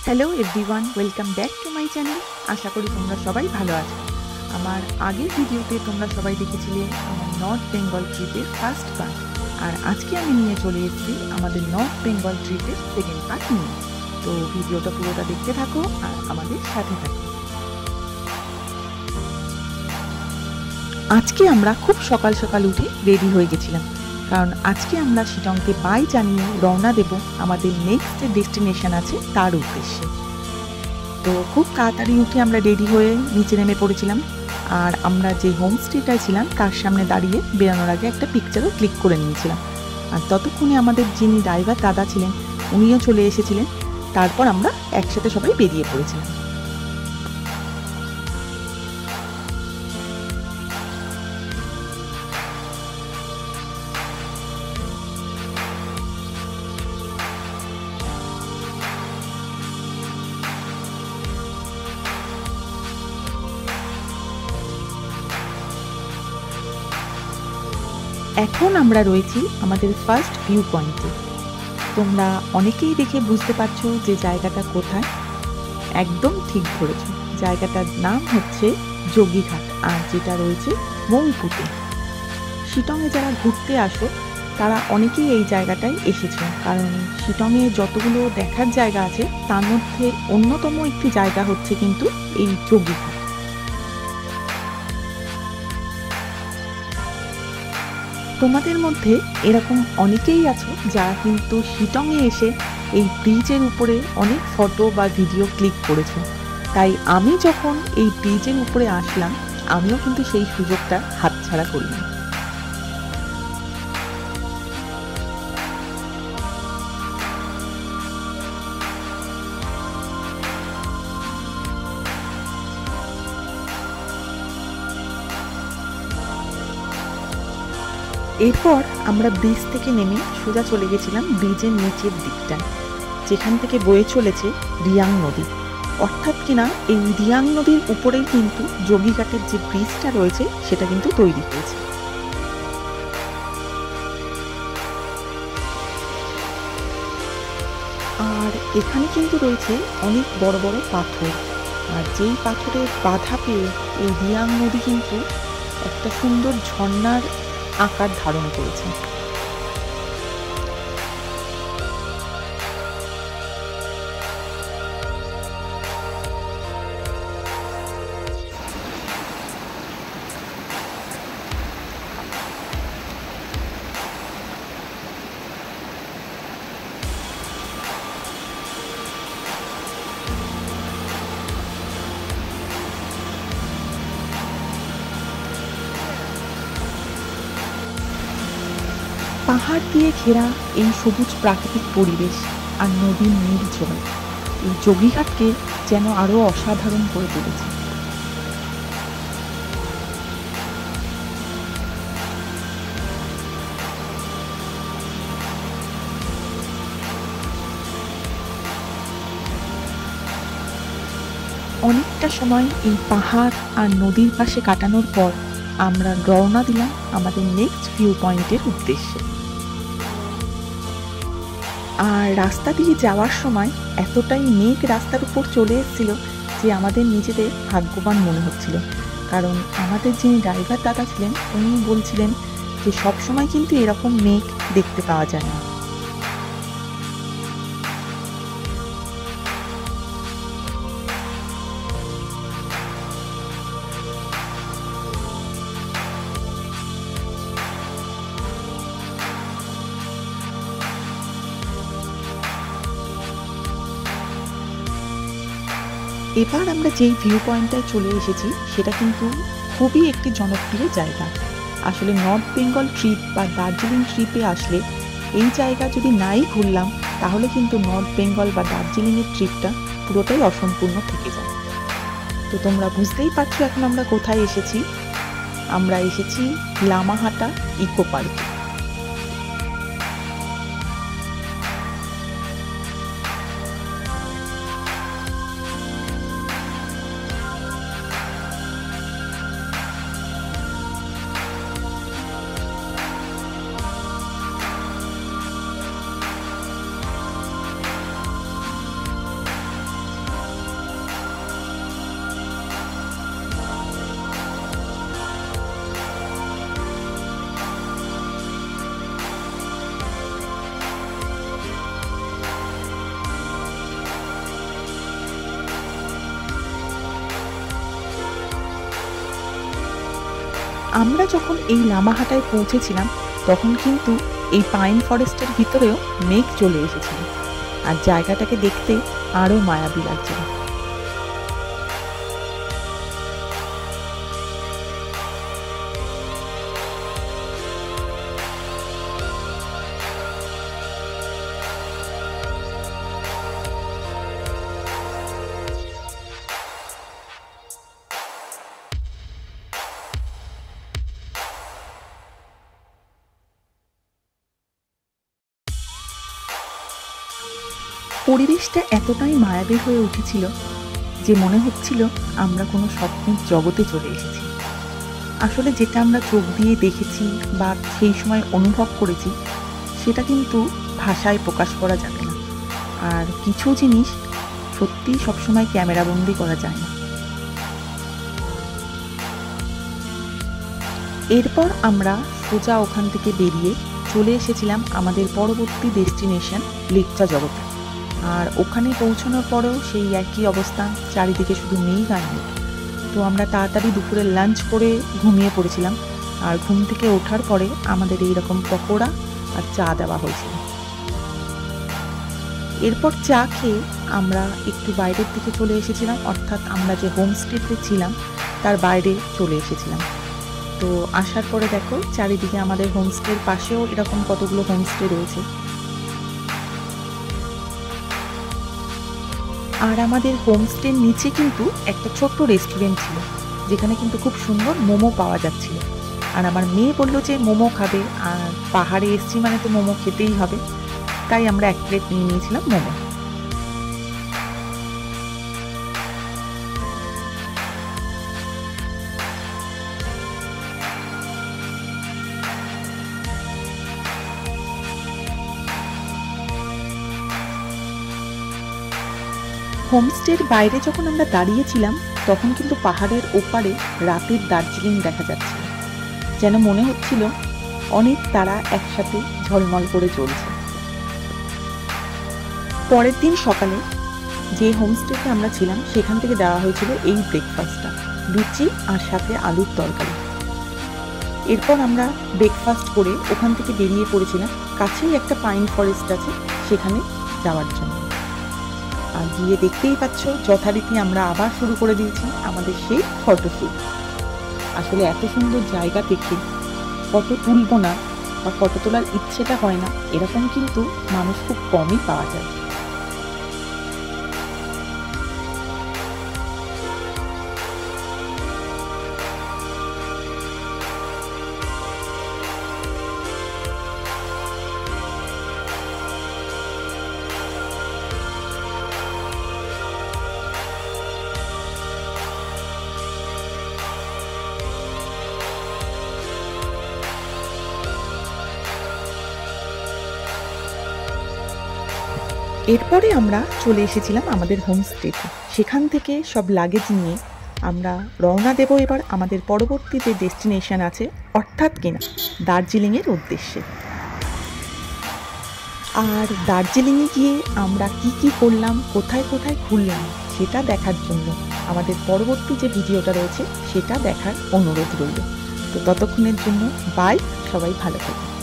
Hello everyone, welcome back to my channel. আশা করি তোমরা সবাই ভালো আছো। আমার আগের ভিডিওতে তোমরা সবাই দেখেছিলে আমার নর্থ বেঙ্গল ট্রিপের ফার্স্ট পার্ট, আর আজকে আমি নিয়ে চলে এসেছি আমাদের নর্থ বেঙ্গল ট্রিপের সেকেন্ড পার্ট নিয়ে। তো ভিডিওটা পুরোটা দেখতে থাকো আর আমাদের সাথে থাকো। আজকে আমরা খুব সকাল সকাল উঠে রেডি হয়ে গেছিলাম, কারণ আজকে আমরা শিলংকে বাই জানিয়ে রওনা দেব আমাদের নেক্সট ডেস্টিনেশন আছে তার উদ্দেশ্যে। তো খুব তাড়াতাড়ি উঠে আমরা রেডি হয়ে নিচে নেমে পড়েছিলাম, আর আমরা যে হোমস্টেটায় ছিলাম তার সামনে দাঁড়িয়ে বেরোনোর আগে একটা পিকচারও ক্লিক করে নিয়েছিলাম। আর ততক্ষণে আমাদের যিনি ড্রাইভার দাদা ছিলেন উনিও চলে এসেছিলেন। তারপর আমরা একসাথে সবাই বেরিয়ে পড়েছিলাম। এখন আমরা রয়েছি আমাদের ফার্স্ট ভিউ পয়েন্টে। তোমরা অনেকেই দেখে বুঝতে পারছো যে জায়গাটা কোথায়। একদম ঠিক ধরেছ, জায়গাটার নাম হচ্ছে যোগীঘাট, আর যেটা রয়েছে মংপুতে। শিলংয়ে যারা ঘুরতে আসো তারা অনেকেই এই জায়গাটায় এসেছে, কারণ শিলংয়ে যতগুলো দেখার জায়গা আছে তার মধ্যে অন্যতম একটি জায়গা হচ্ছে কিন্তু এই যোগীঘাট। তোমাদের মধ্যে এরকম অনেকেই আছো যারা কিন্তু শিলংয়ে এসে এই ব্রিজের উপরে অনেক ফটো বা ভিডিও ক্লিক করেছো। তাই আমি যখন এই ব্রিজের উপরে আসলাম, আমিও কিন্তু সেই সুযোগটা হাতছাড়া করিনি। এরপর আমরা ব্রিজ থেকে নেমে সোজা চলে গেছিলাম ব্রিজের নিচের দিকটায়, যেখান থেকে বয়ে চলেছে রিয়াং নদী। অর্থাৎ কিনা এই রিয়াং নদীর উপরেই কিন্তু যোগীঘাটের যে ব্রিজটা রয়েছে সেটা কিন্তু তৈরি হয়েছে। আর এখানে কিন্তু রয়েছে অনেক বড় বড় পাথর, আর যেই পাথরের বাধা পেয়ে এই রিয়াং নদী কিন্তু একটা সুন্দর ঝর্ণার আকার ধারণ করেছে। পাহাড় দিয়ে ঘেরা এই সবুজ প্রাকৃতিক পরিবেশ আর নদীর নীল জল এই যোগীঘাটকে যেন আরো অসাধারণ করে তুলেছে। অনেকটা সময় এই পাহাড় আর নদীর পাশে কাটানোর পর আমরা রওনা দিলাম আমাদের নেক্সট ভিউ পয়েন্টের উদ্দেশ্যে। আর রাস্তা দিয়ে যাওয়ার সময় এতটাই মেঘ রাস্তার উপর চলে এসেছিল যে আমাদের নিজেদের ভাগ্যবান মনে হচ্ছিল, কারণ আমাদের যিনি ড্রাইভার দাদা ছিলেন উনি বলছিলেন যে সবসময় কিন্তু এরকম মেঘ দেখতে পাওয়া যায় না। এবার আমরা যেই ভিউ পয়েন্টটায় চলে এসেছি সেটা কিন্তু খুবই একটি জনপ্রিয় জায়গা। আসলে নর্থ বেঙ্গল ট্রিপ বা দার্জিলিং ট্রিপে আসলে এই জায়গা যদি নাই ঘুরলাম তাহলে কিন্তু নর্থ বেঙ্গল বা দার্জিলিংয়ের ট্রিপটা পুরোটাই অসম্পূর্ণ থেকে যায়। তো তোমরা বুঝতেই পারছো এখন আমরা কোথায় এসেছি। আমরা এসেছি লামাহাটা ইকো পার্কে। আমরা যখন এই লামাহাটায় পৌঁছেছিলাম তখন কিন্তু এই পাইন ফরেস্টের ভিতরেও মেঘ চলে এসেছিল, আর জায়গাটাকে দেখতে আরও মায়াবী লাগছিল। পরিবেশটা এতটাই মায়াবী হয়ে উঠেছিল যে মনে হচ্ছিল আমরা কোনো স্বপ্নের জগতে চলে এসেছি। আসলে যেটা আমরা চোখ দিয়ে দেখেছি বা সেই সময় অনুভব করেছি সেটা কিন্তু ভাষায় প্রকাশ করা যাবে না, আর কিছু জিনিস সত্যিই সবসময় ক্যামেরাবন্দি করা যায় না। এরপর আমরা সোজা ওখান থেকে বেরিয়ে চলে এসেছিলাম আমাদের পরবর্তী ডেস্টিনেশন লেকচা জগতে। আর ওখানে পৌঁছানোর পরেও সেই একই অবস্থা, চারিদিকে শুধু মেঘ আর মেঘ। তো আমরা তাড়াতাড়ি দুপুরে লাঞ্চ করে ঘুমিয়ে পড়েছিলাম, আর ঘুম থেকে ওঠার পরে আমাদের এইরকম পকোড়া আর চা দেওয়া হয়েছিল। এরপর চা খেয়ে আমরা একটু বাইরের দিকে চলে এসেছিলাম, অর্থাৎ আমরা যে হোমস্টেতে ছিলাম তার বাইরে চলে এসেছিলাম। তো আসার পরে দেখো চারিদিকে আমাদের হোমস্টের পাশেও এরকম কতগুলো হোমস্টে রয়েছে। আর আমাদের হোমস্টের নিচে কিন্তু একটা ছোট্ট রেস্টুরেন্ট ছিল, যেখানে কিন্তু খুব সুন্দর মোমো পাওয়া যাচ্ছিল। আর আমার মেয়ে বললো যে মোমো খাবে, আর পাহাড়ে এসছি মানে তো মোমো খেতেই হবে, তাই আমরা এক প্লেট নিয়ে নিয়েছিলাম মোমো। হোমস্টের বাইরে যখন আমরা দাঁড়িয়েছিলাম তখন কিন্তু পাহাড়ের ওপারে রাতের দার্জিলিং দেখা যাচ্ছিল, যেন মনে হচ্ছিল অনেক তারা একসাথে ঝলমল করে জ্বলছে। পরের দিন সকালে যে হোমস্টেতে আমরা ছিলাম সেখান থেকে দেওয়া হয়েছিল এই ব্রেকফাস্টটা, লুচি আর সাথে আলুর তরকারি। এরপর আমরা ব্রেকফাস্ট করে ওখান থেকে বেরিয়ে পড়েছিলাম, কাছেই একটা পাইন ফরেস্ট আছে সেখানে যাওয়ার জন্য। আর গিয়ে দেখতেই পাচ্ছ যথারীতি আমরা আবার শুরু করে দিয়েছি আমাদের সেই ফটোশ্যুট। আসলে এত সুন্দর জায়গা দেখে ফটো তুলব না বা ফটো তোলার ইচ্ছেটা হয় না, এরকম কিন্তু মানুষ খুব কমই পাওয়া যায়। এরপরে আমরা চলে এসেছিলাম আমাদের হোমস্টেতে। সেখান থেকে সব লাগেজ নিয়ে আমরা রওনা দেব এবার আমাদের পরবর্তী যে ডেস্টিনেশন আছে, অর্থাৎ কিনা দার্জিলিংয়ের উদ্দেশ্যে। আর দার্জিলিংয়ে গিয়ে আমরা কি কি করলাম, কোথায় কোথায় ঘুরলাম সেটা দেখার জন্য আমাদের পরবর্তী যে ভিডিওটা রয়েছে সেটা দেখার অনুরোধ রইল। তো ততক্ষণের জন্য বাই, সবাই ভালো থাকুন।